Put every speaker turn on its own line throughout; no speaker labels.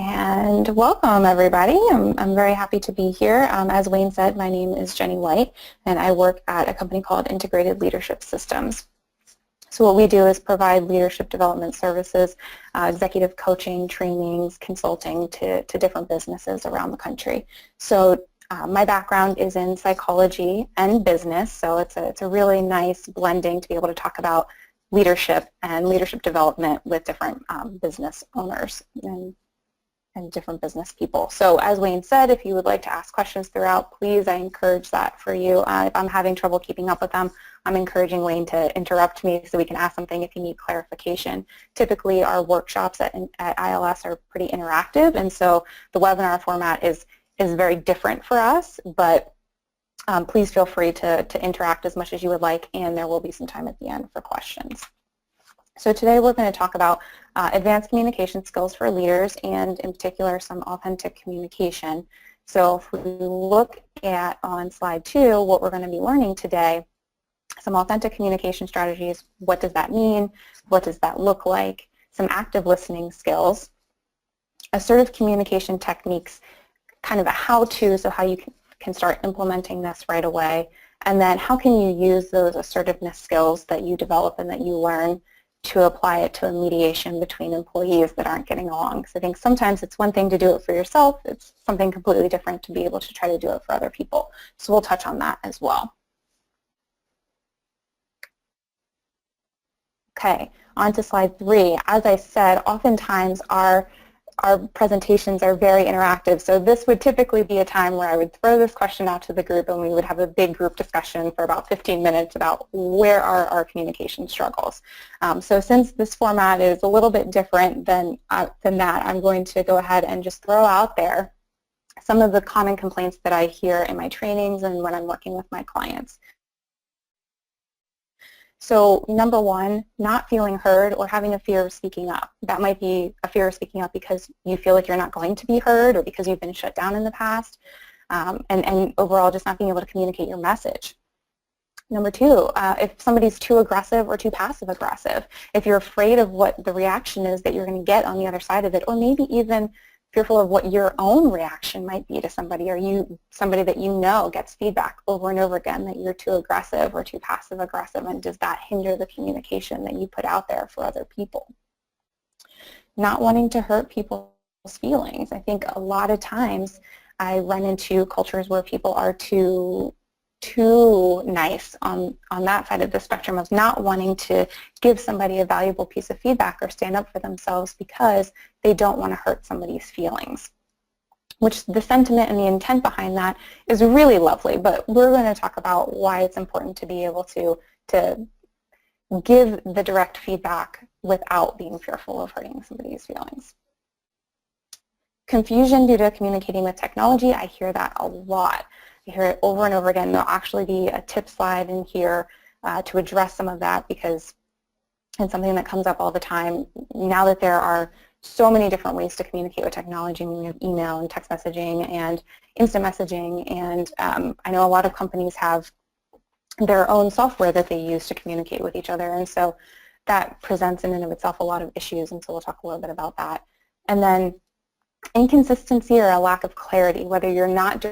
And welcome, everybody. I'm very happy to be here. As Wayne said, my name is Jenny White, and I work at a company called Integrated Leadership Systems. So what we do is provide leadership development services, executive coaching, trainings, consulting to different businesses around the country. So my background is in psychology and business, so it's a really nice blending to be able to talk about leadership and leadership development with different business owners and different business people. So as Wayne said, if you would like to ask questions throughout, please, I encourage that for you. If I'm having trouble keeping up with them, I'm encouraging Wayne to interrupt me so we can ask something if you need clarification. Typically, our workshops at ILS are pretty interactive, and so the webinar format is very different for us, but please feel free to interact as much as you would like, and there will be some time at the end for questions. So today we're going to talk about advanced communication skills for leaders, and in particular some authentic communication. So if we look at on slide 2, what we're going to be learning today, some authentic communication strategies. What does that mean? What does that look like? Some active listening skills, assertive communication techniques, kind of a how-to, so how you can start implementing this right away, and then how can you use those assertiveness skills that you develop and that you learn to apply it to a mediation between employees that aren't getting along. So I think sometimes it's one thing to do it for yourself, it's something completely different to be able to try to do it for other people. So we'll touch on that as well. Okay, on to slide 3. As I said, oftentimes our presentations are very interactive, so this would typically be a time where I would throw this question out to the group and we would have a big group discussion for about 15 minutes about where are our communication struggles. So since this format is a little bit different than that, I'm going to go ahead and just throw out there some of the common complaints that I hear in my trainings and when I'm working with my clients. So number 1, not feeling heard or having a fear of speaking up. That might be a fear of speaking up because you feel like you're not going to be heard or because you've been shut down in the past, and overall just not being able to communicate your message. Number 2, if somebody's too aggressive or too passive aggressive, if you're afraid of what the reaction is that you're going to get on the other side of it, or maybe even fearful of what your own reaction might be to somebody, or somebody that you know gets feedback over and over again that you're too aggressive or too passive aggressive, and does that hinder the communication that you put out there for other people? Not wanting to hurt people's feelings. I think a lot of times I run into cultures where people are too nice on that side of the spectrum of not wanting to give somebody a valuable piece of feedback or stand up for themselves because they don't want to hurt somebody's feelings, which the sentiment and the intent behind that is really lovely, but we're going to talk about why it's important to be able to give the direct feedback without being fearful of hurting somebody's feelings. Confusion due to communicating with technology, I hear that a lot. I hear it over and over again. There'll actually be a tip slide in here to address some of that because it's something that comes up all the time. Now that there are so many different ways to communicate with technology, we have email and text messaging and instant messaging, and I know a lot of companies have their own software that they use to communicate with each other, and so that presents in and of itself a lot of issues, and so we'll talk a little bit about that. And then inconsistency or a lack of clarity, whether you're not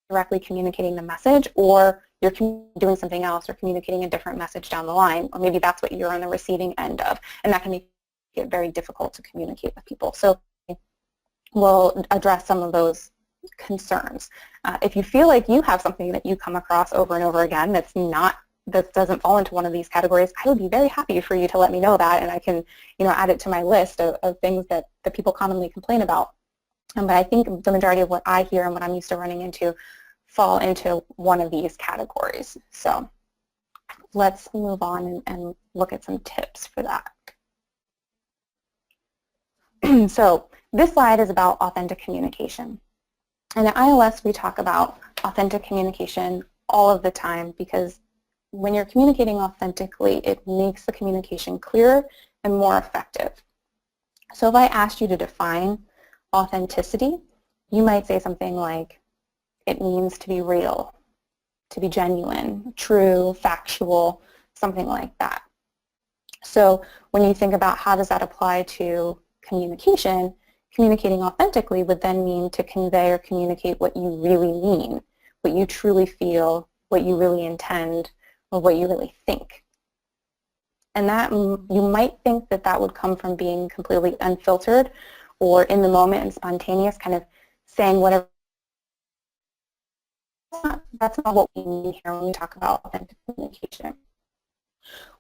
directly communicating the message or you're doing something else or communicating a different message down the line, or maybe that's what you're on the receiving end of, and that can make it very difficult to communicate with people. So we'll address some of those concerns. If you feel like you have something that you come across over and over again that doesn't fall into one of these categories, I would be very happy for you to let me know that, and I can add it to my list of things that people commonly complain about. But I think the majority of what I hear and what I'm used to running into fall into one of these categories. So let's move on and look at some tips for that. So this slide is about authentic communication. And at ILS, we talk about authentic communication all of the time because when you're communicating authentically, it makes the communication clearer and more effective. So if I asked you to define authenticity, you might say something like, it means to be real, to be genuine, true, factual, something like that. So when you think about how does that apply to communication, Communicating authentically would then mean to convey or communicate what you really mean, what you truly feel, what you really intend, or what you really think. And that you might think that that would come from being completely unfiltered or in the moment and spontaneous, kind of saying whatever. That's not what we mean here when we talk about authentic communication.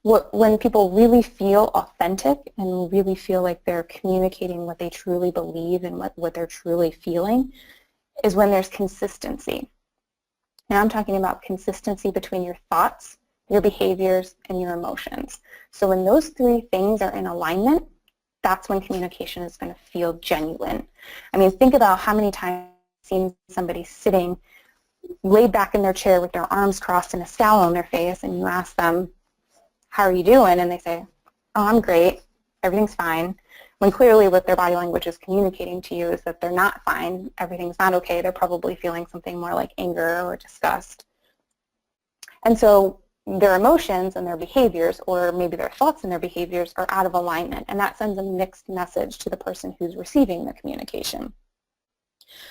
When people really feel authentic and really feel like they're communicating what they truly believe and what they're truly feeling is when there's consistency. Now I'm talking about consistency between your thoughts, your behaviors, and your emotions. So when those three things are in alignment, that's when communication is going to feel genuine. I mean, think about how many times you've seen somebody sitting laid back in their chair with their arms crossed and a scowl on their face, and you ask them, how are you doing? And they say, oh, I'm great, everything's fine. When clearly what their body language is communicating to you is that they're not fine, everything's not okay, they're probably feeling something more like anger or disgust. And so their emotions and their behaviors, or maybe their thoughts and their behaviors, are out of alignment, and that sends a mixed message to the person who's receiving the communication.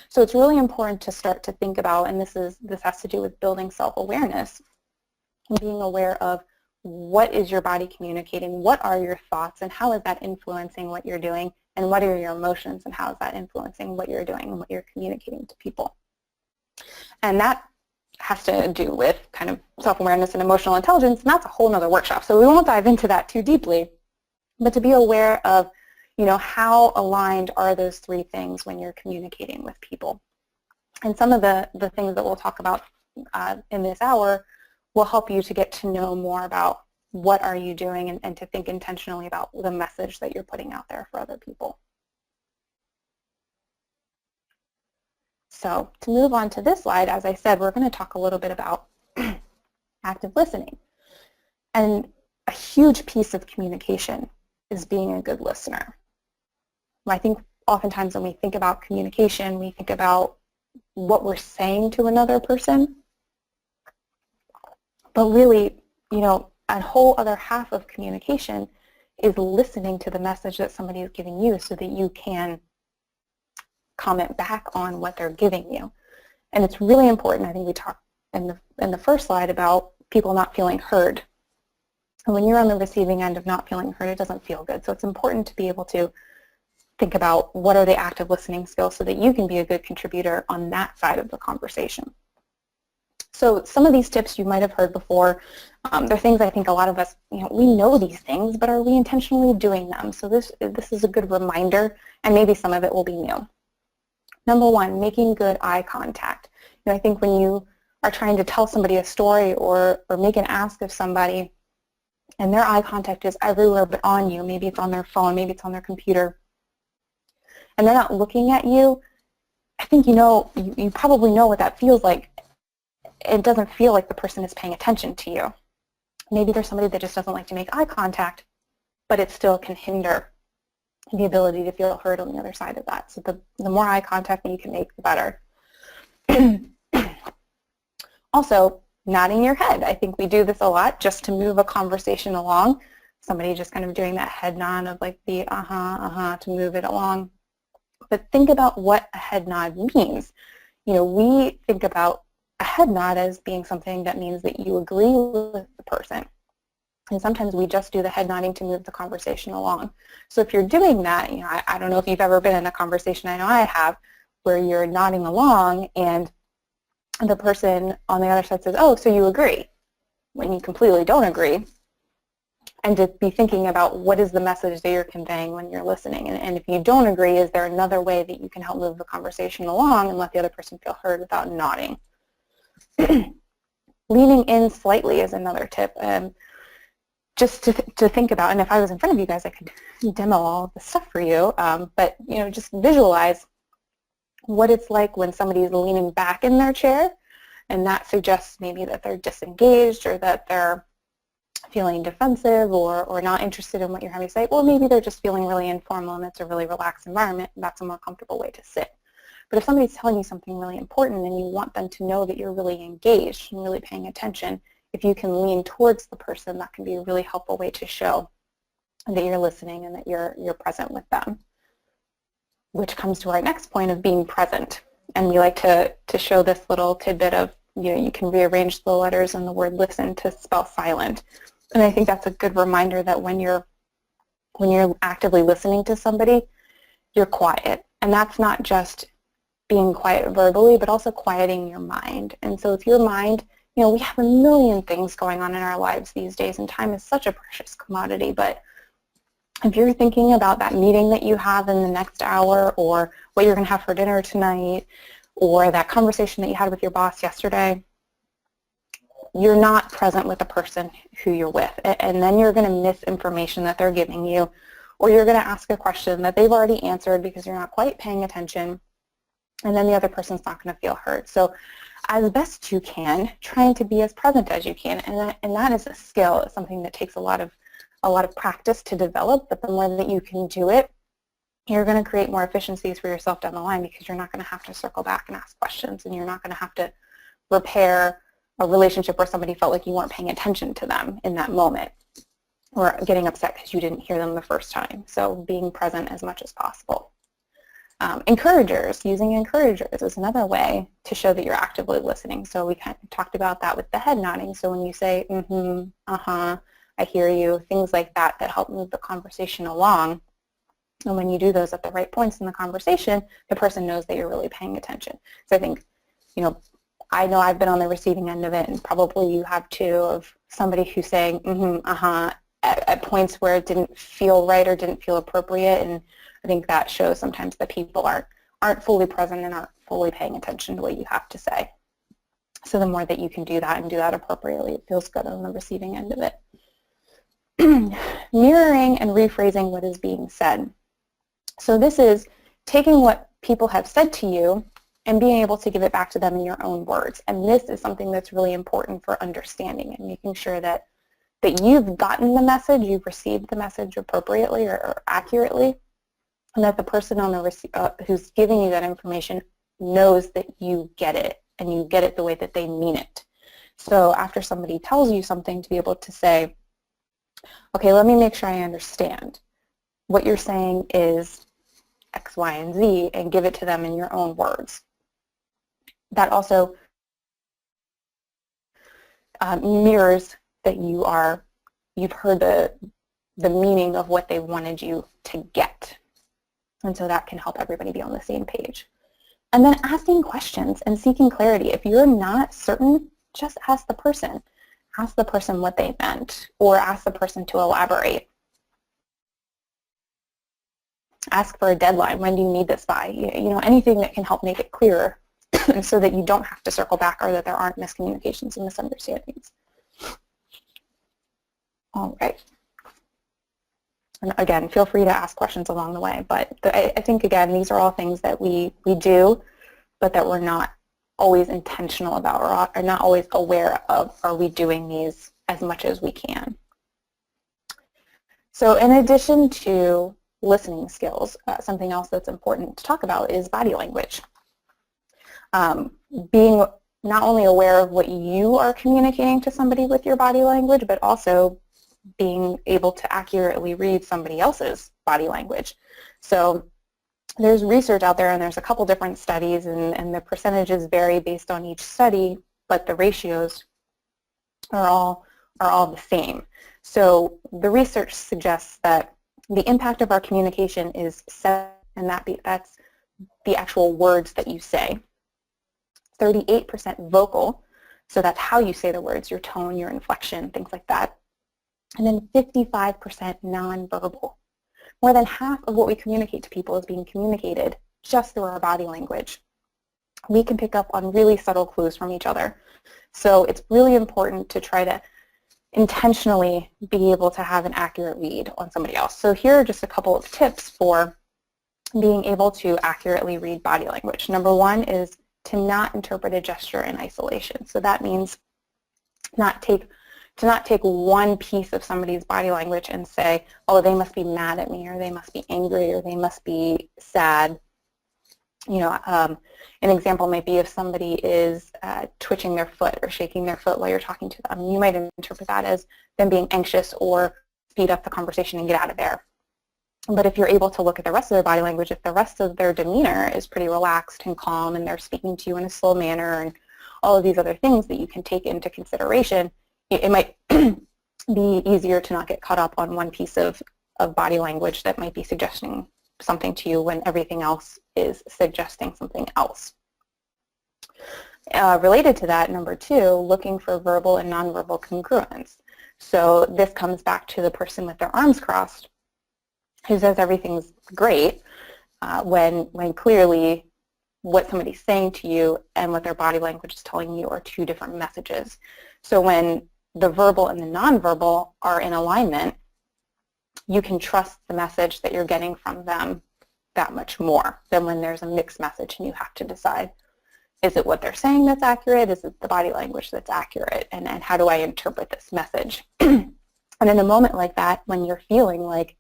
So it's really important to start to think about, and this has to do with building self-awareness, and being aware of what is your body communicating, what are your thoughts, and how is that influencing what you're doing, and what are your emotions, and how is that influencing what you're doing and what you're communicating to people. And that has to do with kind of self-awareness and emotional intelligence, and that's a whole nother workshop. So we won't dive into that too deeply, but to be aware of, how aligned are those three things when you're communicating with people. And some of the things that we'll talk about in this hour will help you to get to know more about what are you doing and to think intentionally about the message that you're putting out there for other people. So to move on to this slide, as I said, we're going to talk a little bit about active listening. And a huge piece of communication is being a good listener. I think oftentimes when we think about communication, we think about what we're saying to another person. But really, a whole other half of communication is listening to the message that somebody is giving you so that you can comment back on what they're giving you. And it's really important. I think we talked in the first slide about people not feeling heard. And when you're on the receiving end of not feeling heard, it doesn't feel good. So it's important to be able to think about what are the active listening skills so that you can be a good contributor on that side of the conversation. So some of these tips you might have heard before. They're things I think a lot of us, we know these things, but are we intentionally doing them? So this is a good reminder, and maybe some of it will be new. Number one, making good eye contact. I think when you are trying to tell somebody a story or make an ask of somebody, and their eye contact is everywhere but on you, maybe it's on their phone, maybe it's on their computer, and they're not looking at you, I think you probably know what that feels like. It doesn't feel like the person is paying attention to you. Maybe there's somebody that just doesn't like to make eye contact, but it still can hinder the ability to feel heard on the other side of that. So the more eye contact that you can make, the better. Also, nodding your head. I think we do this a lot just to move a conversation along. Somebody just kind of doing that head nod of like the to move it along. But think about what a head nod means. We think about a head nod as being something that means that you agree with the person. And sometimes we just do the head nodding to move the conversation along. So if you're doing that, I don't know if you've ever been in a conversation, I know I have, where you're nodding along and the person on the other side says, oh, so you agree, when you completely don't agree. And to be thinking about what is the message that you're conveying when you're listening. And if you don't agree, is there another way that you can help move the conversation along and let the other person feel heard without nodding? Leaning in slightly is another tip. Just to think about, and if I was in front of you guys, I could demo all the stuff for you, but just visualize what it's like when somebody is leaning back in their chair, and that suggests maybe that they're disengaged or that they're feeling defensive or not interested in what you're having to say, or maybe they're just feeling really informal and it's a really relaxed environment, and that's a more comfortable way to sit. But if somebody's telling you something really important and you want them to know that you're really engaged and really paying attention, if you can lean towards the person, that can be a really helpful way to show that you're listening and that you're present with them. which comes to our next point of being present. And we like to show this little tidbit of, you can rearrange the letters in the word listen to spell silent. And I think that's a good reminder that when you're actively listening to somebody, you're quiet. And that's not just being quiet verbally, but also quieting your mind. And so if your mind, we have a million things going on in our lives these days, and time is such a precious commodity, but if you're thinking about that meeting that you have in the next hour, or what you're going to have for dinner tonight, or that conversation that you had with your boss yesterday, you're not present with the person who you're with. And then you're going to miss information that they're giving you, or you're going to ask a question that they've already answered because you're not quite paying attention, and then the other person's not going to feel heard. So as best you can, trying to be as present as you can, and that is a skill. It's something that takes a lot of practice to develop, but the more that you can do it, you're going to create more efficiencies for yourself down the line, because you're not going to have to circle back and ask questions, and you're not going to have to repair a relationship where somebody felt like you weren't paying attention to them in that moment, or getting upset because you didn't hear them the first time. So being present as much as possible. Encouragers, using encouragers is another way to show that you're actively listening. So we kind of talked about that with the head nodding. So when you say, mm-hmm, uh-huh, I hear you, things like that help move the conversation along. And when you do those at the right points in the conversation, the person knows that you're really paying attention. So I think, I know I've been on the receiving end of it, and probably you have too, of somebody who's saying, mm-hmm, uh-huh, at points where it didn't feel right or didn't feel appropriate. And I think that shows sometimes that people aren't fully present and aren't fully paying attention to what you have to say. So the more that you can do that and do that appropriately, it feels good on the receiving end of it. Mirroring and rephrasing what is being said. So this is taking what people have said to you and being able to give it back to them in your own words. And this is something that's really important for understanding and making sure that you've gotten the message, you've received the message appropriately or accurately, and that the person on the who's giving you that information knows that you get it, and you get it the way that they mean it. So after somebody tells you something, to be able to say, okay, let me make sure I understand. What you're saying is X, Y, and Z, and give it to them in your own words. That also mirrors that you've heard the meaning of what they wanted you to get. And so that can help everybody be on the same page. And then asking questions and seeking clarity. If you're not certain, just ask the person. Ask the person what they meant, or ask the person to elaborate. Ask for a deadline. When do you need this by? Anything that can help make it clearer so that you don't have to circle back, or that there aren't miscommunications and misunderstandings. All right. And again, feel free to ask questions along the way. But I think, again, these are all things that we do, but that we're not always intentional about, or are not always aware of. Are we doing these as much as we can? So in addition to listening skills, something else that's important to talk about is body language. Being not only aware of what you are communicating to somebody with your body language, but also being able to accurately read somebody else's body language. So there's research out there, and there's a couple different studies, and the percentages vary based on each study, but the ratios are all the same. So the research suggests that the impact of our communication is set, and that's the actual words that you say. 38% vocal, so that's how you say the words, your tone, your inflection, things like that. And then 55% nonverbal. More than half of what we communicate to people is being communicated just through our body language. We can pick up on really subtle clues from each other. So it's really important to try to intentionally be able to have an accurate read on somebody else. So here are just a couple of tips for being able to accurately read body language. Number one is to not interpret a gesture in isolation. So that means to not take one piece of somebody's body language and say, oh, they must be mad at me, or they must be angry, or they must be sad. An example might be if somebody is twitching their foot or shaking their foot while you're talking to them. You might interpret that as them being anxious, or speed up the conversation and get out of there. But if you're able to look at the rest of their body language, if the rest of their demeanor is pretty relaxed and calm and they're speaking to you in a slow manner and all of these other things that you can take into consideration, it might be easier to not get caught up on one piece of body language that might be suggesting something to you when everything else is suggesting something else. Related to that, number 2, looking for verbal and nonverbal congruence. So this comes back to the person with their arms crossed who says everything's great when clearly what somebody's saying to you and what their body language is telling you are 2 different messages. So when the verbal and the nonverbal are in alignment, you can trust the message that you're getting from them that much more than when there's a mixed message and you have to decide, is it what they're saying that's accurate? Is it the body language that's accurate? And how do I interpret this message? And in a moment like that, when you're feeling like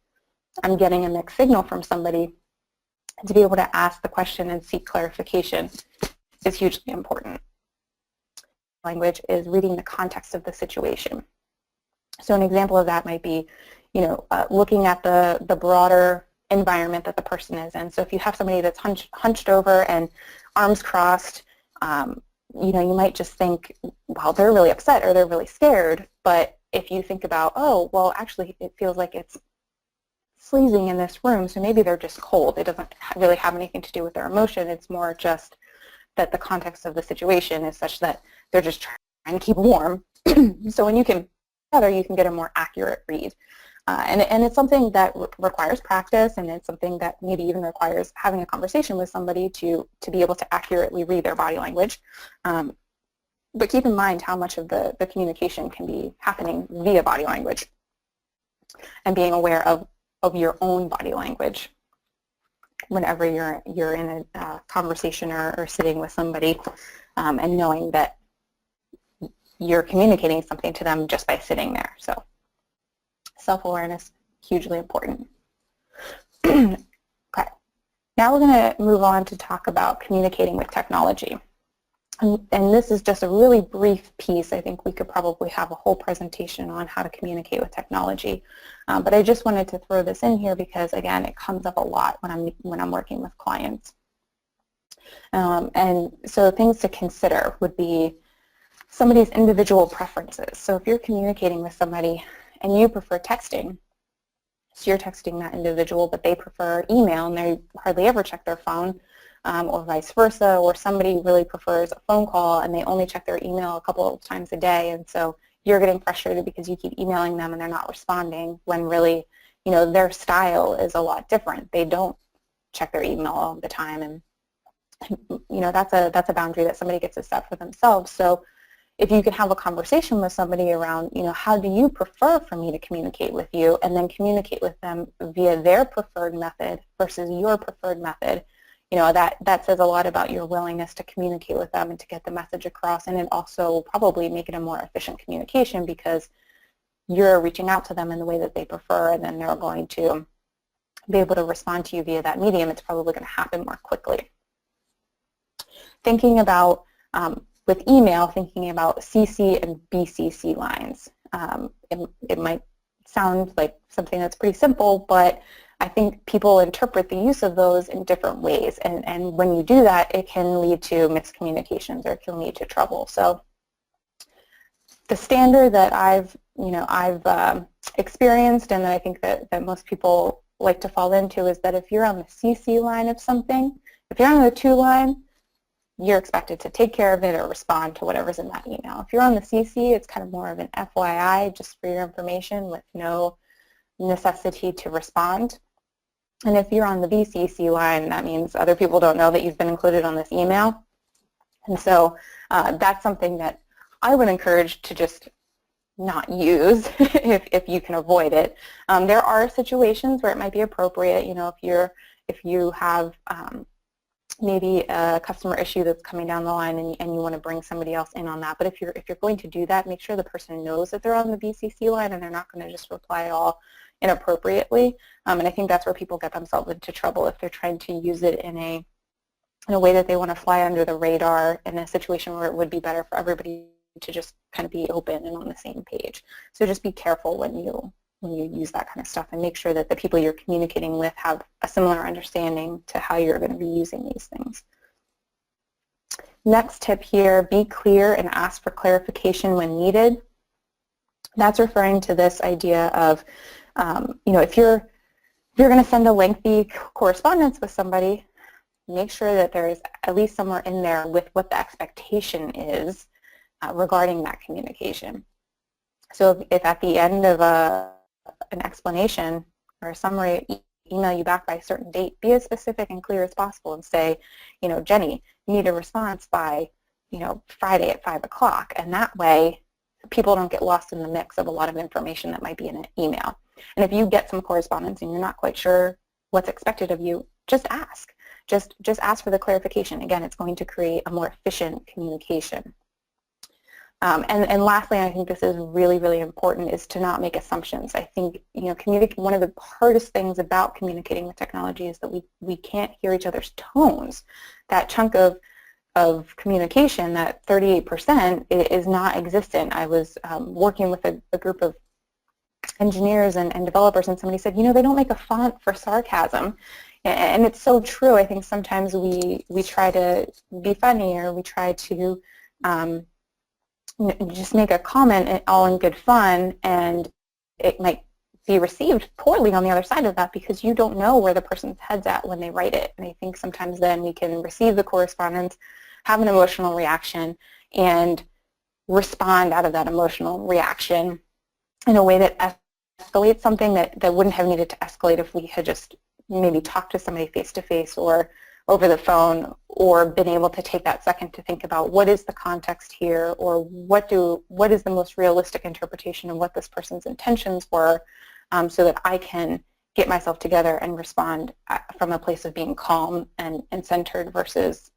I'm getting a mixed signal from somebody, to be able to ask the question and seek clarification is hugely important. Language is reading the context of the situation. So an example of that might be, looking at the broader environment that the person is in. So if you have somebody that's hunched over and arms crossed, you might just think, well, they're really upset or they're really scared. But if you think about, oh, well, actually, it feels like it's freezing in this room, so maybe they're just cold. It doesn't really have anything to do with their emotion. It's more just that the context of the situation is such that they're just trying to keep warm. So when you can together, you can get a more accurate read. And it's something that requires practice, and it's something that maybe even requires having a conversation with somebody to be able to accurately read their body language. But keep in mind how much of the communication can be happening via body language, and being aware of your own body language whenever you're in a conversation or sitting with somebody, and knowing that you're communicating something to them just by sitting there. So self-awareness, hugely important. Okay, now we're going to move on to talk about communicating with technology. And this is just a really brief piece. I think we could probably have a whole presentation on how to communicate with technology. But I just wanted to throw this in here because, again, it comes up a lot when I'm working with clients. And so things to consider would be somebody's individual preferences. So if you're communicating with somebody and you prefer texting, so you're texting that individual, but they prefer email and they hardly ever check their phone, or vice versa, or somebody really prefers a phone call and they only check their email a couple of times a day, and so you're getting frustrated because you keep emailing them and they're not responding, when really, their style is a lot different. They don't check their email all the time, and that's a boundary that somebody gets to set for themselves. So if you can have a conversation with somebody around, how do you prefer for me to communicate with you, and then communicate with them via their preferred method versus your preferred method, that says a lot about your willingness to communicate with them and to get the message across, and it also will probably make it a more efficient communication because you're reaching out to them in the way that they prefer, and then they're going to be able to respond to you via that medium. It's probably going to happen more quickly. Thinking about with email, thinking about CC and BCC lines. It might sound like something that's pretty simple, but I think people interpret the use of those in different ways, and when you do that, it can lead to miscommunications or it can lead to trouble. So the standard that I've experienced, and that I think that most people like to fall into, is that if you're on the CC line of something, if you're on the to line, you're expected to take care of it or respond to whatever's in that email. If you're on the CC, it's kind of more of an FYI, just for your information, with no necessity to respond. And if you're on the BCC line, that means other people don't know that you've been included on this email. And so that's something that I would encourage to just not use if you can avoid it. There are situations where it might be appropriate, if you have maybe a customer issue that's coming down the line and you want to bring somebody else in on that. But if you're going to do that, make sure the person knows that they're on the BCC line and they're not going to just reply all inappropriately. And I think that's where people get themselves into trouble if they're trying to use it in a way that they want to fly under the radar in a situation where it would be better for everybody to just kind of be open and on the same page. So just be careful when you use that kind of stuff, and make sure that the people you're communicating with have a similar understanding to how you're going to be using these things. Next tip here, be clear and ask for clarification when needed. That's referring to this idea of, if you're going to send a lengthy correspondence with somebody, make sure that there's at least somewhere in there with what the expectation is regarding that communication. So if at the end of an explanation or a summary, email you back by a certain date, be as specific and clear as possible and say, Jenny, you need a response by, Friday at 5 o'clock. And that way, people don't get lost in the mix of a lot of information that might be in an email. And if you get some correspondence and you're not quite sure what's expected of you, just ask. Just ask for the clarification. Again, it's going to create a more efficient communication. And lastly, I think this is really, really important, is to not make assumptions. I think, one of the hardest things about communicating with technology is that we can't hear each other's tones. That chunk of communication, that 38%, is not existent. I was working with a group of engineers and developers, and somebody said, they don't make a font for sarcasm. And it's so true. I think sometimes we try to be funny, or we try to just make a comment all in good fun, and it might be received poorly on the other side of that because you don't know where the person's head's at when they write it. And I think sometimes then we can receive the correspondence, have an emotional reaction, and respond out of that emotional reaction in a way that escalates something that wouldn't have needed to escalate if we had just maybe talked to somebody face-to-face or over the phone, or been able to take that second to think about what is the context here, or what is the most realistic interpretation of what this person's intentions were, so that I can get myself together and respond from a place of being calm and centered versus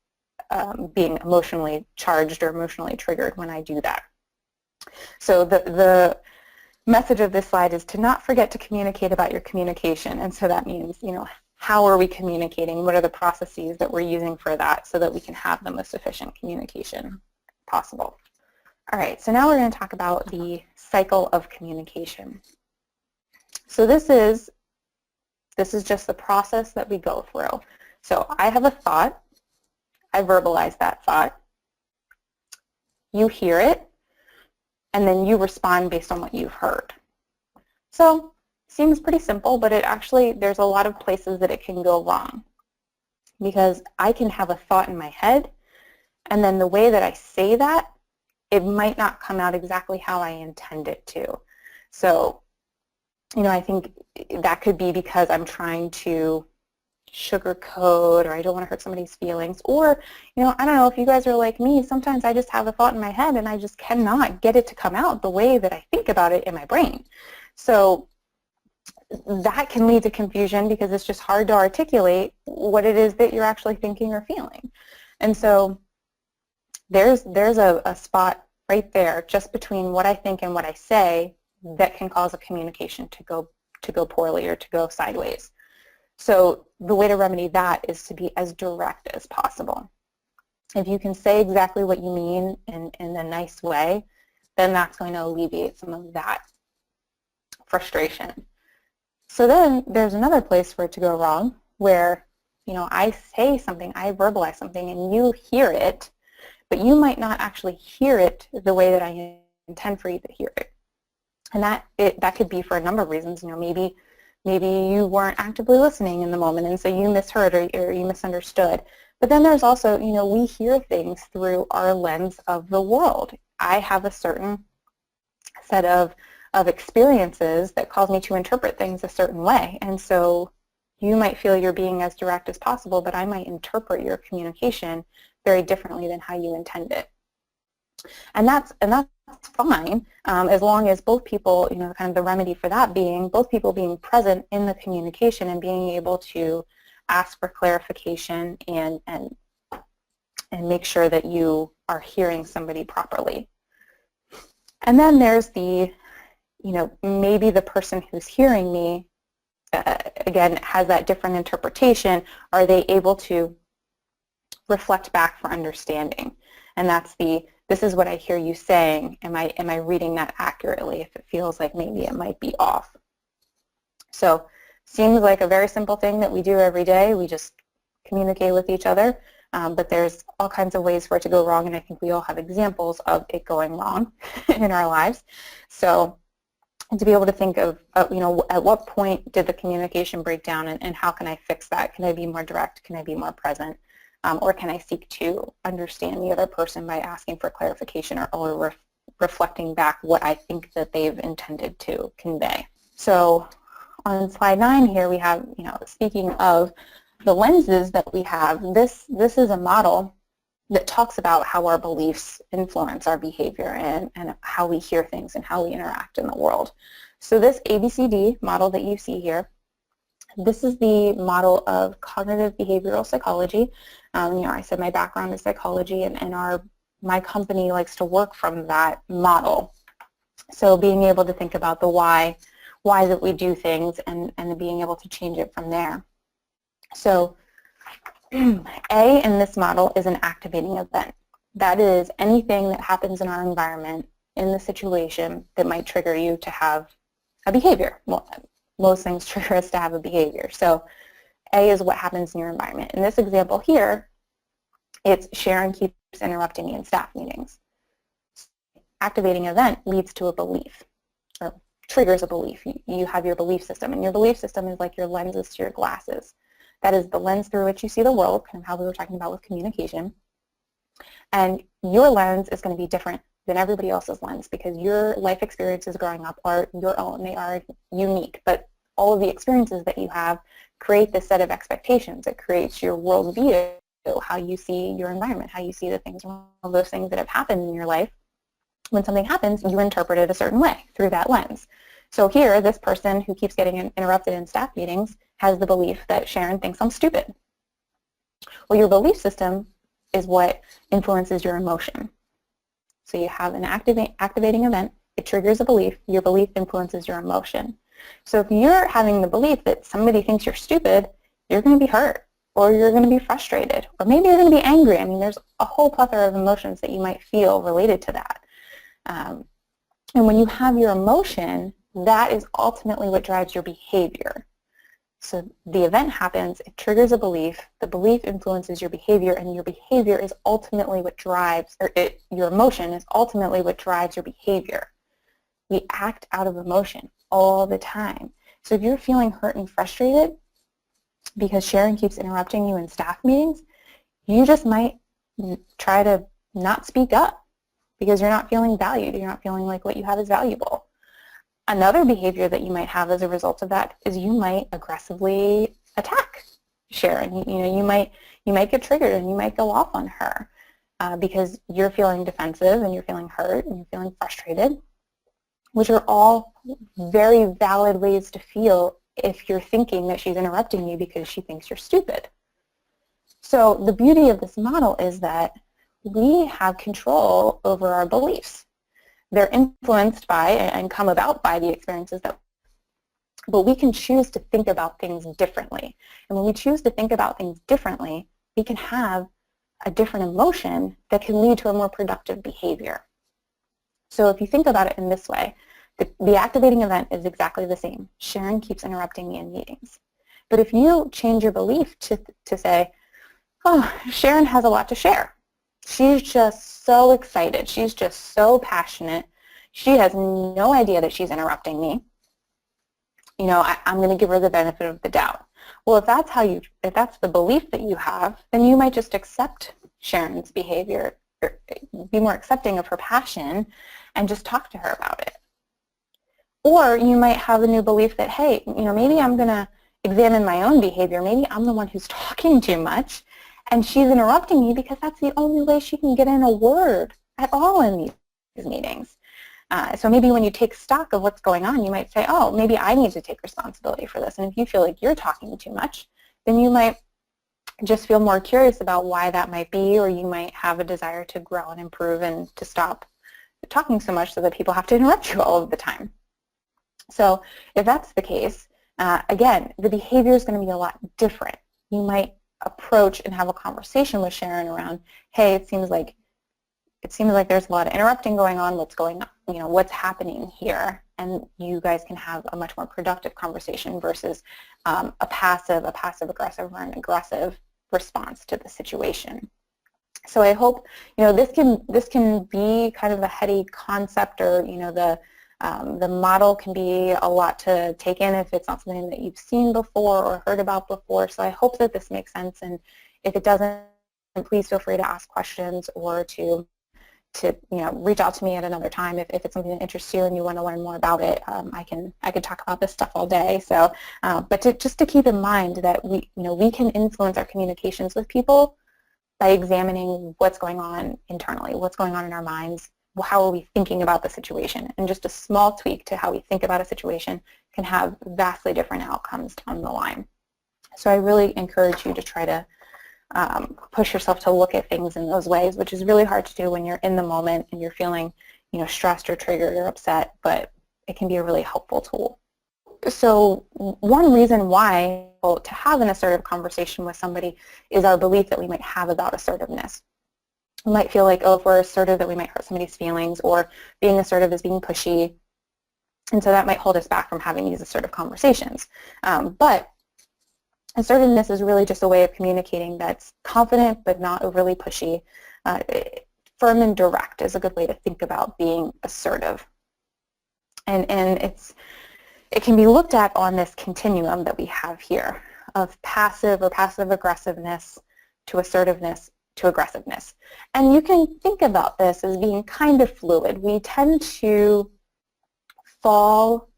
being emotionally charged or emotionally triggered when I do that. So the message of this slide is to not forget to communicate about your communication. And so that means, how are we communicating? What are the processes that we're using for that so that we can have the most efficient communication possible? All right, so now we're going to talk about the cycle of communication. So this is just the process that we go through. So I have a thought. I verbalize that thought. You hear it, and then you respond based on what you've heard. So seems pretty simple, but there's a lot of places that it can go wrong, because I can have a thought in my head, and then the way that I say that, it might not come out exactly how I intend it to. So, I think that could be because I'm trying to sugarcoat, or I don't want to hurt somebody's feelings, or, I don't know if you guys are like me, sometimes I just have a thought in my head and I just cannot get it to come out the way that I think about it in my brain. So that can lead to confusion because it's just hard to articulate what it is that you're actually thinking or feeling. And so there's a spot right there just between what I think and what I say that can cause a communication to go poorly or to go sideways. So the way to remedy that is to be as direct as possible. If you can say exactly what you mean in a nice way, then that's going to alleviate some of that frustration. So then there's another place for it to go wrong where, I say something, I verbalize something, and you hear it, but you might not actually hear it the way that I intend for you to hear it. And that could be for a number of reasons. Maybe you weren't actively listening in the moment, and so you misheard or you misunderstood. But then there's also, we hear things through our lens of the world. I have a certain set of experiences that cause me to interpret things a certain way. And so you might feel you're being as direct as possible, but I might interpret your communication very differently than how you intend it. And that's fine, as long as both people, kind of the remedy for that being both people being present in the communication and being able to ask for clarification and make sure that you are hearing somebody properly. And then there's the, maybe the person who's hearing me, again, has that different interpretation. Are they able to reflect back for understanding? And that's this is what I hear you saying. Am I reading that accurately? If it feels like maybe it might be off. So seems like a very simple thing that we do every day. We just communicate with each other, but there's all kinds of ways for it to go wrong, and I think we all have examples of it going wrong in our lives. So to be able to think of, you know, at what point did the communication break down, and how can I fix that? Can I be more direct? Can I be more present? Or can I seek to understand the other person by asking for clarification, or reflecting back what I think that they've intended to convey? So on slide 9 here we have, you know, speaking of the lenses that we have, this is a model that talks about how our beliefs influence our behavior and how we hear things and how we interact in the world. So this ABCD model that you see here, this is the model of cognitive behavioral psychology. You know, I said my background is psychology, and my company likes to work from that model. So being able to think about the why that we do things, and being able to change it from there. So A in this model is an activating event. That is anything that happens in our environment, in the situation, that might trigger you to have a behavior. Well, most things trigger us to have a behavior. So A is what happens in your environment. In this example here, it's Sharon keeps interrupting me in staff meetings. Activating event leads to a belief, or triggers a belief. You have your belief system, and your belief system is like your lenses to your glasses. That is the lens through which you see the world, kind of how we were talking about with communication. And your lens is going to be different than everybody else's lens, because your life experiences growing up are your own. They are unique, but all of the experiences that you have create this set of expectations. It creates your worldview, how you see your environment, how you see the things, all those things that have happened in your life. When something happens, you interpret it a certain way through that lens. So here, this person who keeps getting interrupted in staff meetings has the belief that Sharon thinks I'm stupid. Well, your belief system is what influences your emotion. So you have an activating event, it triggers a belief, your belief influences your emotion. So if you're having the belief that somebody thinks you're stupid, you're going to be hurt, or you're going to be frustrated, or maybe you're going to be angry. I mean, there's a whole plethora of emotions that you might feel related to that. And when you have your emotion, that is ultimately what drives your behavior. So the event happens, it triggers a belief, the belief influences your behavior, and your behavior is ultimately what drives, your emotion is ultimately what drives your behavior. We act out of emotion all the time. So if you're feeling hurt and frustrated because Sharon keeps interrupting you in staff meetings, you just might try to not speak up because you're not feeling valued, you're not feeling like what you have is valuable. Another behavior that you might have as a result of that is you might aggressively attack Sharon. You know, you might get triggered and you might go off on her because you're feeling defensive and you're feeling hurt and you're feeling frustrated, which are all very valid ways to feel if you're thinking that she's interrupting you because she thinks you're stupid. So the beauty of this model is that we have control over our beliefs. They're influenced by and come about by the experiences but we can choose to think about things differently. And when we choose to think about things differently, we can have a different emotion that can lead to a more productive behavior. So if you think about it in this way, the activating event is exactly the same. Sharon keeps interrupting me in meetings. But if you change your belief to say, oh, Sharon has a lot to share. She's just so excited. She's just so passionate. She has no idea that she's interrupting me. You know, I'm going to give her the benefit of the doubt. Well, if that's the belief that you have, then you might just accept Sharon's behavior, or be more accepting of her passion, and just talk to her about it. Or you might have a new belief that, hey, you know, maybe I'm going to examine my own behavior. Maybe I'm the one who's talking too much, and she's interrupting me because that's the only way she can get in a word at all in these meetings. So maybe when you take stock of what's going on, you might say, oh, maybe I need to take responsibility for this. And if you feel like you're talking too much, then you might just feel more curious about why that might be, or you might have a desire to grow and improve and to stop talking so much so that people have to interrupt you all of the time. So if that's the case, again, the behavior is going to be a lot different. You might approach and have a conversation with Sharon around, hey, it seems like there's a lot of interrupting going on. What's going what's happening here, and you guys can have a much more productive conversation versus a passive aggressive or an aggressive response to the situation. So I hope this can be kind of a heady concept, or the model can be a lot to take in if it's not something that you've seen before or heard about before. So I hope that this makes sense, and if it doesn't, please feel free to ask questions or to reach out to me at another time if it's something that interests you and you want to learn more about it. I can talk about this stuff all day. So, but just to keep in mind that we can influence our communications with people by examining what's going on internally, what's going on in our minds, how are we thinking about the situation, and just a small tweak to how we think about a situation can have vastly different outcomes down the line. So I really encourage you to try to push yourself to look at things in those ways, which is really hard to do when you're in the moment and you're feeling, stressed or triggered or upset, but it can be a really helpful tool. So one reason why to have an assertive conversation with somebody is our belief that we might have about assertiveness. We might feel like, if we're assertive, that we might hurt somebody's feelings, or being assertive is being pushy, and so that might hold us back from having these assertive conversations. But assertiveness is really just a way of communicating that's confident but not overly pushy. Firm and direct is a good way to think about being assertive. And it can be looked at on this continuum that we have here of passive or passive aggressiveness to assertiveness to aggressiveness. And you can think about this as being kind of fluid. We tend to fall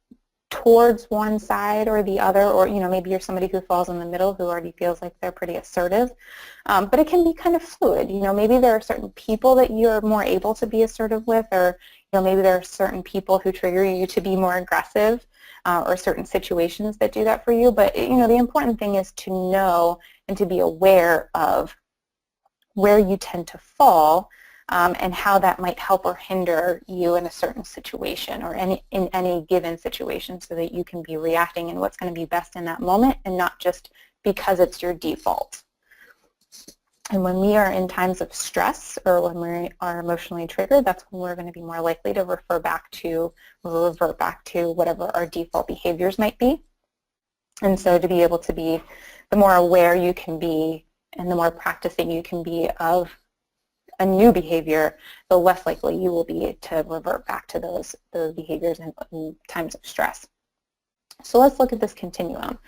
towards one side or the other, or maybe you're somebody who falls in the middle who already feels like they're pretty assertive, but it can be kind of fluid. Maybe there are certain people that you're more able to be assertive with, or maybe there are certain people who trigger you to be more aggressive, or certain situations that do that for you. But the important thing is to know and to be aware of where you tend to fall, and how that might help or hinder you in a certain situation or in any given situation, so that you can be reacting in what's going to be best in that moment and not just because it's your default. And when we are in times of stress or when we are emotionally triggered, that's when we're going to be more likely to revert back to whatever our default behaviors might be. And so to be able to be, the more aware you can be and the more practicing you can be of a new behavior, the less likely you will be to revert back to those behaviors in times of stress. So let's look at this continuum.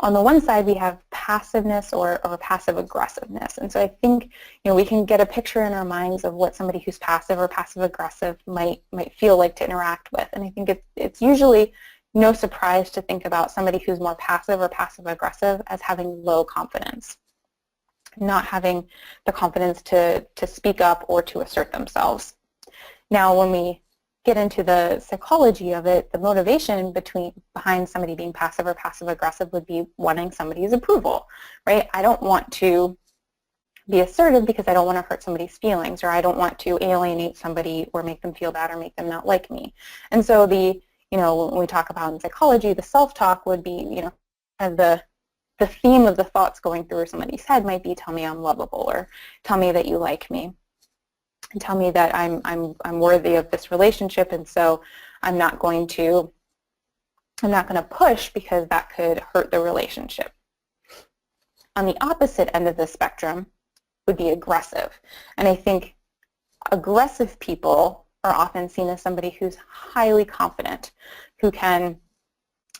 On the one side, we have passiveness or passive aggressiveness. And so I think we can get a picture in our minds of what somebody who's passive or passive aggressive might feel like to interact with. And I think it's usually no surprise to think about somebody who's more passive or passive aggressive as having low confidence, not having the confidence to speak up or to assert themselves. Now, when we get into the psychology of it, the motivation behind somebody being passive or passive aggressive would be wanting somebody's approval, right? I don't want to be assertive because I don't want to hurt somebody's feelings, or I don't want to alienate somebody or make them feel bad or make them not like me. And so when we talk about in psychology, the self-talk would be, kind of the theme of the thoughts going through somebody's head might be, tell me I'm lovable, or tell me that you like me, and tell me that I'm worthy of this relationship, and so I'm not going to push because that could hurt the relationship. On the opposite end of the spectrum would be aggressive. And I think aggressive people are often seen as somebody who's highly confident, who can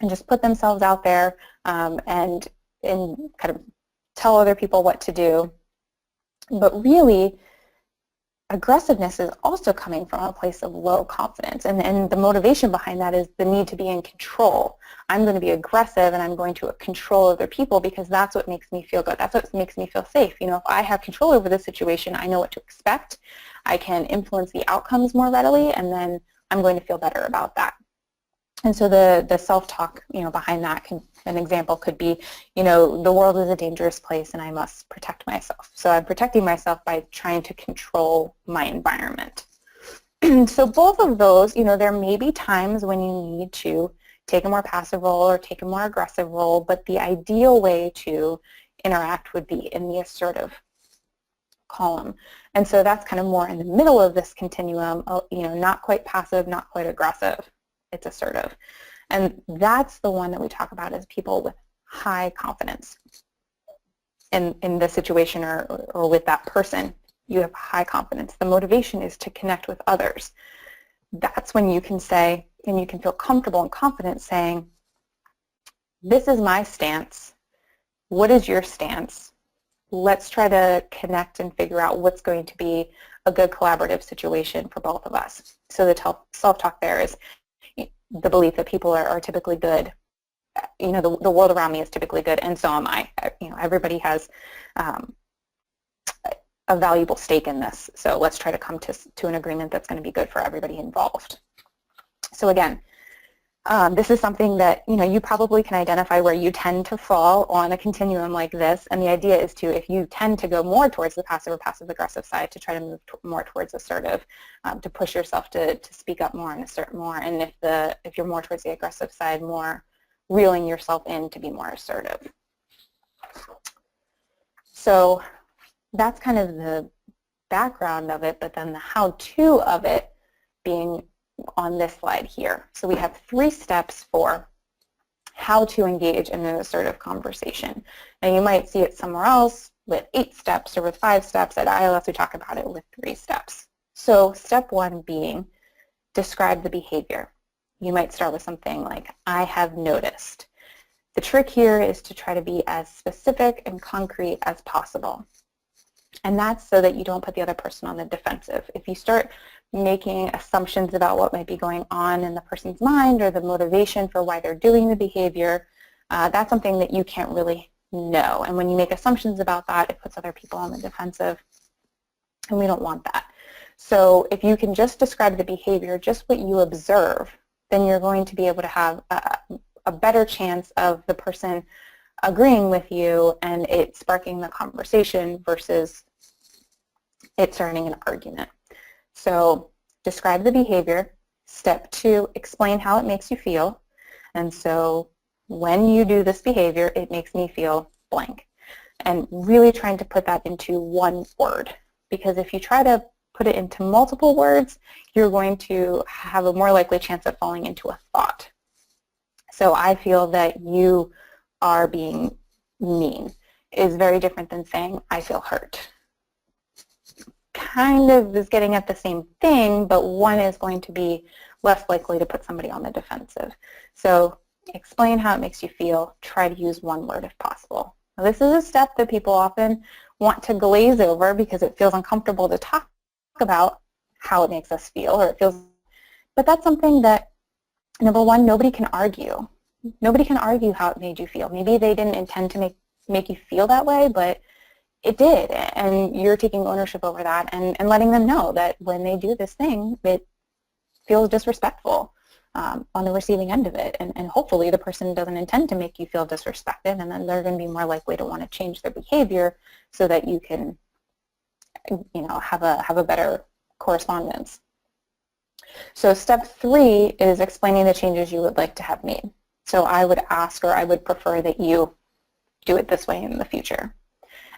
just put themselves out there and kind of tell other people what to do. But really, aggressiveness is also coming from a place of low confidence, and the motivation behind that is the need to be in control. I'm going to be aggressive and I'm going to control other people because that's what makes me feel good. That's what makes me feel safe. If I have control over the situation, I know what to expect. I can influence the outcomes more readily, and then I'm going to feel better about that. And so the self-talk, behind that, an example could be, the world is a dangerous place and I must protect myself. So I'm protecting myself by trying to control my environment. So both of those, there may be times when you need to take a more passive role or take a more aggressive role, but the ideal way to interact would be in the assertive column. And so that's kind of more in the middle of this continuum, not quite passive, not quite aggressive. It's assertive. And that's the one that we talk about as people with high confidence in the situation or with that person. You have high confidence. The motivation is to connect with others. That's when you can say, and you can feel comfortable and confident saying, this is my stance. What is your stance? Let's try to connect and figure out what's going to be a good collaborative situation for both of us. So the self-talk there is the belief that people are typically good. The world around me is typically good, and so am I. Everybody has a valuable stake in this. So let's try to come to an agreement that's going to be good for everybody involved. So again, this is something that you probably can identify where you tend to fall on a continuum like this, and the idea is if you tend to go more towards the passive or passive-aggressive side, to try to move more towards assertive, to push yourself to speak up more and assert more, and if you're more towards the aggressive side, more reeling yourself in to be more assertive. So that's kind of the background of it, but then the how-to of it being on this slide here. So we have 3 steps for how to engage in an assertive conversation. Now you might see it somewhere else with 8 steps or with 5 steps. At ILS we talk about it with 3 steps. So step 1 being describe the behavior. You might start with something like, I have noticed. The trick here is to try to be as specific and concrete as possible. And that's so that you don't put the other person on the defensive. If you start making assumptions about what might be going on in the person's mind or the motivation for why they're doing the behavior, that's something that you can't really know. And when you make assumptions about that, it puts other people on the defensive, and we don't want that. So if you can just describe the behavior, just what you observe, then you're going to be able to have a better chance of the person agreeing with you and it sparking the conversation versus it turning an argument. So describe the behavior. Step 2, explain how it makes you feel. And so when you do this behavior, it makes me feel blank. And really trying to put that into one word, because if you try to put it into multiple words, you're going to have a more likely chance of falling into a thought. So I feel that you are being mean is very different than saying I feel hurt. Kind of is getting at the same thing, but one is going to be less likely to put somebody on the defensive. So explain how it makes you feel. Try to use one word if possible. Now, this is a step that people often want to glaze over because it feels uncomfortable to talk about how it makes us feel, but that's something that, number one, nobody can argue. Nobody can argue how it made you feel. Maybe they didn't intend to make you feel that way, but it did, and you're taking ownership over that and letting them know that when they do this thing, it feels disrespectful on the receiving end of it, and hopefully the person doesn't intend to make you feel disrespected, and then they're going to be more likely to want to change their behavior so that you can have a better correspondence. So step 3 is explaining the changes you would like to have made. So I would ask, or I would prefer that you do it this way in the future.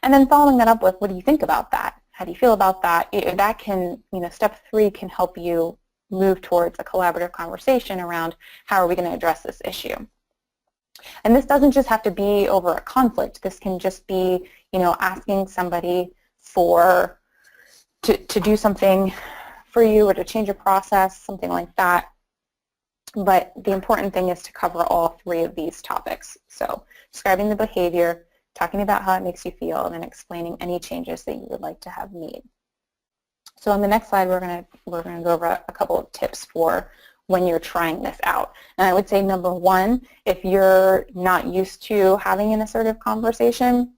And then following that up with, what do you think about that? How do you feel about that? That can, step 3 can help you move towards a collaborative conversation around how are we going to address this issue. And this doesn't just have to be over a conflict. This can just be, asking somebody to do something for you or to change a process, something like that. But the important thing is to cover all 3 of these topics. So describing the behavior, talking about how it makes you feel, and then explaining any changes that you would like to have made. So on the next slide, we're going to go over a couple of tips for when you're trying this out. And I would say number 1, if you're not used to having an assertive conversation,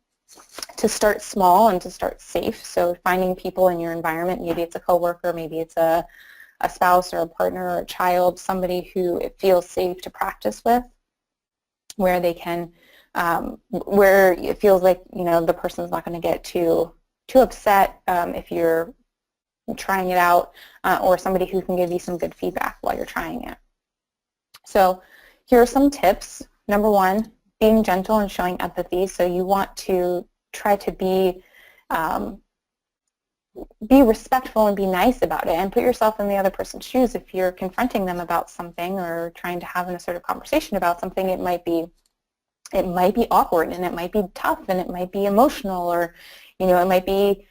to start small and to start safe. So finding people in your environment, maybe it's a coworker, maybe it's a spouse or a partner or a child, somebody who it feels safe to practice with, where they can, where it feels like, the person's not going to get too upset if you're trying it out, or somebody who can give you some good feedback while you're trying it. So here are some tips. Number 1, being gentle and showing empathy. So you want to try to be be respectful and be nice about it, and put yourself in the other person's shoes. If you're confronting them about something or trying to have an assertive conversation about something, it might be awkward, and it might be tough, and it might be emotional, or it might be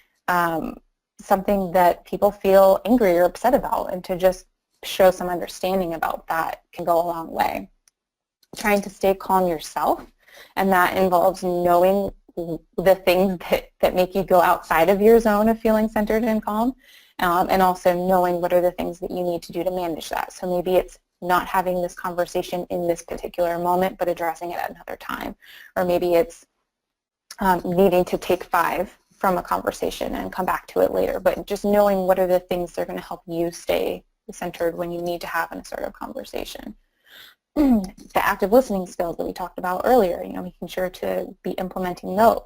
something that people feel angry or upset about, and to just show some understanding about that can go a long way. Trying to stay calm yourself, and that involves knowing the things that make you go outside of your zone of feeling centered and calm, and also knowing what are the things that you need to do to manage that. So maybe it's not having this conversation in this particular moment, but addressing it at another time. Or maybe it's needing to take 5 from a conversation and come back to it later, but just knowing what are the things that are going to help you stay centered when you need to have an assertive conversation. The active listening skills that we talked about earlier, making sure to be implementing those.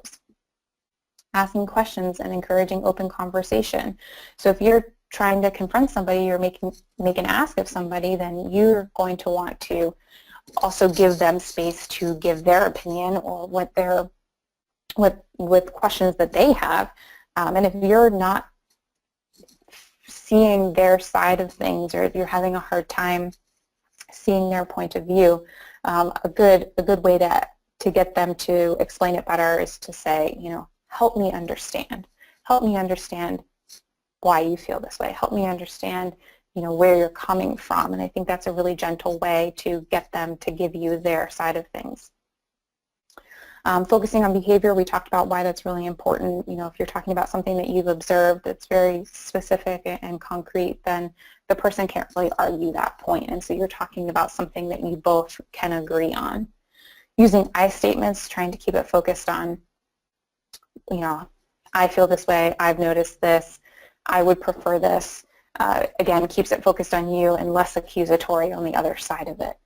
Asking questions and encouraging open conversation. So if you're trying to confront somebody or make an ask of somebody, then you're going to want to also give them space to give their opinion or with questions that they have. And if you're not seeing their side of things, or if you're having a hard time seeing their point of view, a good way to get them to explain it better is to say, help me understand. Help me understand why you feel this way. Help me understand, where you're coming from. And I think that's a really gentle way to get them to give you their side of things. Focusing on behavior, we talked about why that's really important. If you're talking about something that you've observed that's very specific and concrete, then the person can't really argue that point. And so you're talking about something that you both can agree on. Using I statements, trying to keep it focused on, I feel this way, I've noticed this, I would prefer this. Again, keeps it focused on you and less accusatory on the other side of it.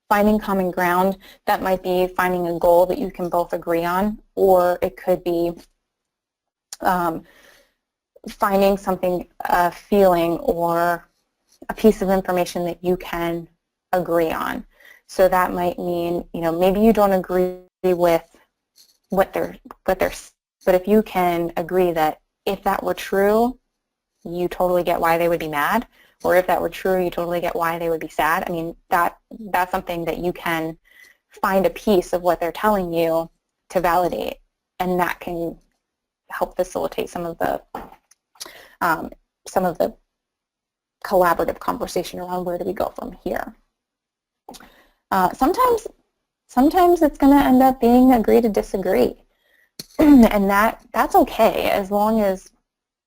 Finding common ground, that might be finding a goal that you can both agree on, or it could be finding something, a feeling or a piece of information that you can agree on. So that might mean, maybe you don't agree with what they're, but if you can agree that if that were true, you totally get why they would be mad, or if that were true, you totally get why they would be sad. I mean, that's something that you can find a piece of what they're telling you to validate, and that can help facilitate some of the collaborative conversation around where do we go from here. Sometimes it's going to end up being agree to disagree, and that's okay as long as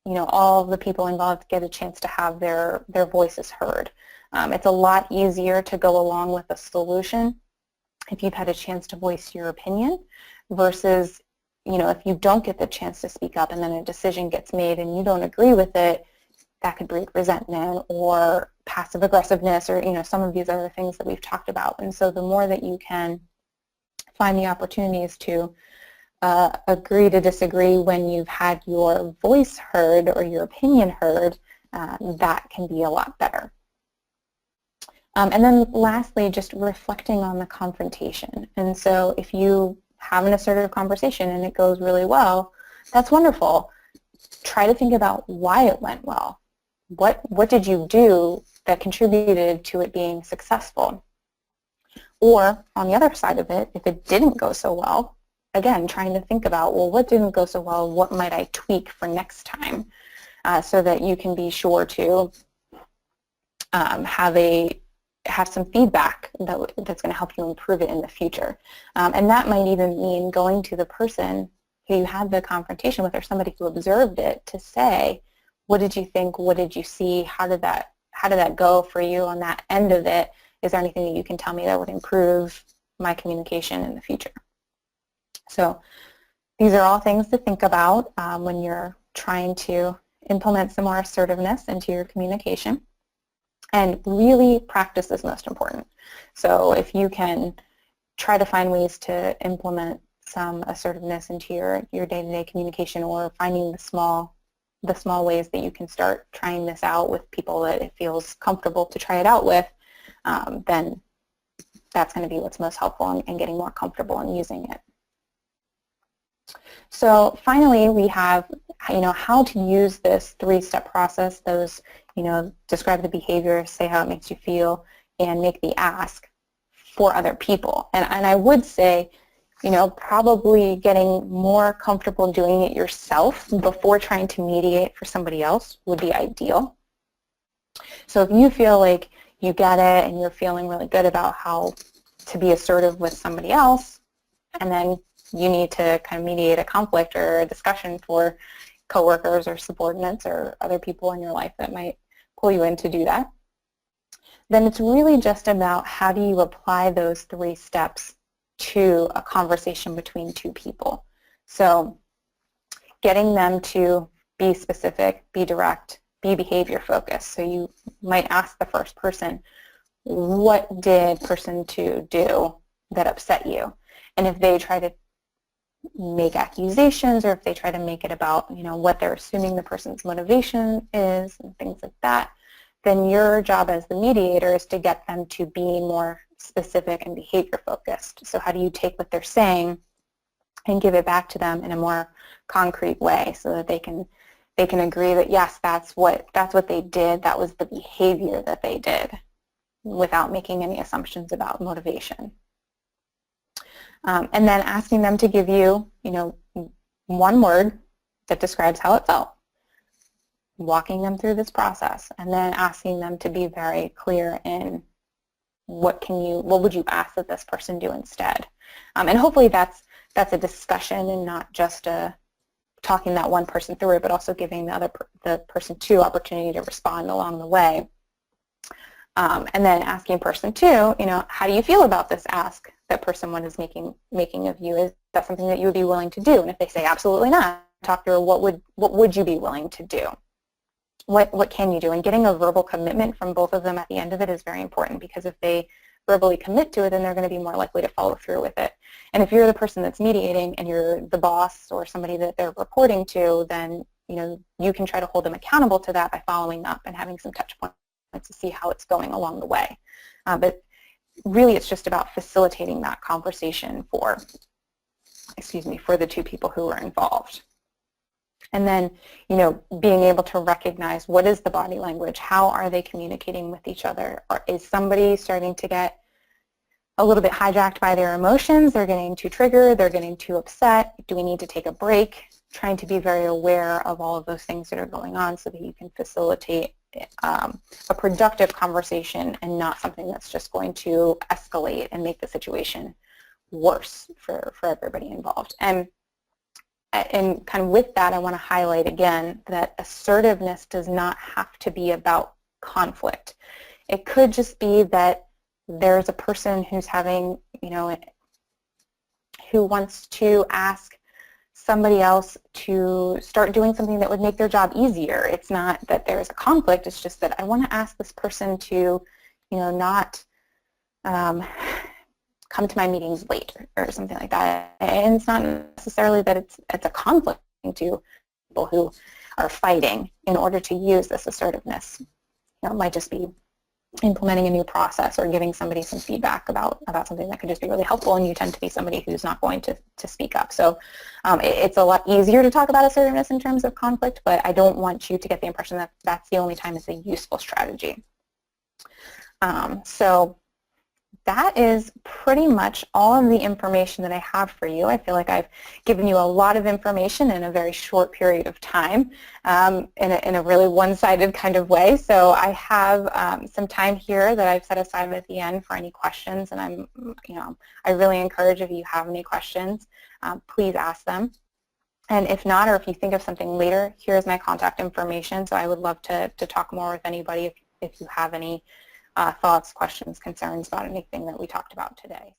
all the people involved get a chance to have their voices heard. It's a lot easier to go along with a solution if you've had a chance to voice your opinion versus, if you don't get the chance to speak up and then a decision gets made and you don't agree with it, that could breed resentment or passive aggressiveness or, some of these other things that we've talked about. And so the more that you can find the opportunities to agree to disagree when you've had your voice heard or your opinion heard, that can be a lot better. And then lastly, just reflecting on the confrontation. And so if you have an assertive conversation and it goes really well, that's wonderful. Try to think about why it went well. What did you do that contributed to it being successful? Or on the other side of it, if it didn't go so well, again, trying to think about, well, what didn't go so well? What might I tweak for next time so that you can be sure to have some feedback that's going to help you improve it in the future. And that might even mean going to the person who you had the confrontation with or somebody who observed it to say, what did you think? What did you see? How did that go for you on that end of it? Is there anything that you can tell me that would improve my communication in the future? So these are all things to think about when you're trying to implement some more assertiveness into your communication. And really, practice is most important. So if you can try to find ways to implement some assertiveness into your day-to-day communication, or finding the small ways that you can start trying this out with people that it feels comfortable to try it out with, then that's going to be what's most helpful in getting more comfortable in using it. So finally, we have how to use this three-step process, those, describe the behavior, say how it makes you feel, and make the ask for other people. And I would say, probably getting more comfortable doing it yourself before trying to mediate for somebody else would be ideal. So if you feel like you get it and you're feeling really good about how to be assertive with somebody else, and then you need to kind of mediate a conflict or a discussion for coworkers or subordinates or other people in your life that might pull you in to do that, then it's really just about how do you apply those three steps to a conversation between two people. So getting them to be specific, be direct, be behavior focused. So you might ask the first person, what did person two do that upset you? And if they try to make accusations, or if they try to make it about, what they're assuming the person's motivation is and things like that, then your job as the mediator is to get them to be more specific and behavior focused. So how do you take what they're saying and give it back to them in a more concrete way so that they can agree that yes, that's what they did, that was the behavior that they did, without making any assumptions about motivation. And then asking them to give you, one word that describes how it felt. Walking them through this process, and then asking them to be very clear in what would you ask that this person do instead. And hopefully that's a discussion and not just talking that one person through it, but also giving the person two opportunity to respond along the way. And then asking person two, how do you feel about this ask that person one is making of you? Is that something that you would be willing to do? And if they say absolutely not, talk through what would you be willing to do? What can you do? And getting a verbal commitment from both of them at the end of it is very important, because if they verbally commit to it, then they're going to be more likely to follow through with it. And if you're the person that's mediating and you're the boss or somebody that they're reporting to, then you can try to hold them accountable to that by following up and having some touch points to see how it's going along the way. But really it's just about facilitating that conversation for the two people who are involved. And then, being able to recognize what is the body language, how are they communicating with each other, or is somebody starting to get a little bit hijacked by their emotions, they're getting too triggered, they're getting too upset, do we need to take a break? Trying to be very aware of all of those things that are going on so that you can facilitate a productive conversation and not something that's just going to escalate and make the situation worse for everybody involved. And kind of with that, I want to highlight again that assertiveness does not have to be about conflict. It could just be that there's a person who's having, who wants to ask somebody else to start doing something that would make their job easier. It's not that there's a conflict, it's just that I want to ask this person to, not come to my meetings late or something like that. And it's not necessarily that it's a conflict to people who are fighting in order to use this assertiveness. It might just be implementing a new process or giving somebody some feedback about something that could just be really helpful, and you tend to be somebody who's not going to speak up. So it's a lot easier to talk about assertiveness in terms of conflict, but I don't want you to get the impression that that's the only time it's a useful strategy. So that is pretty much all of the information that I have for you. I feel like I've given you a lot of information in a very short period of time, in a really one-sided kind of way. So I have some time here that I've set aside at the end for any questions, and I really encourage, if you have any questions, please ask them. And if not, or if you think of something later, here's my contact information. So I would love to talk more with anybody if you have any thoughts, questions, concerns about anything that we talked about today.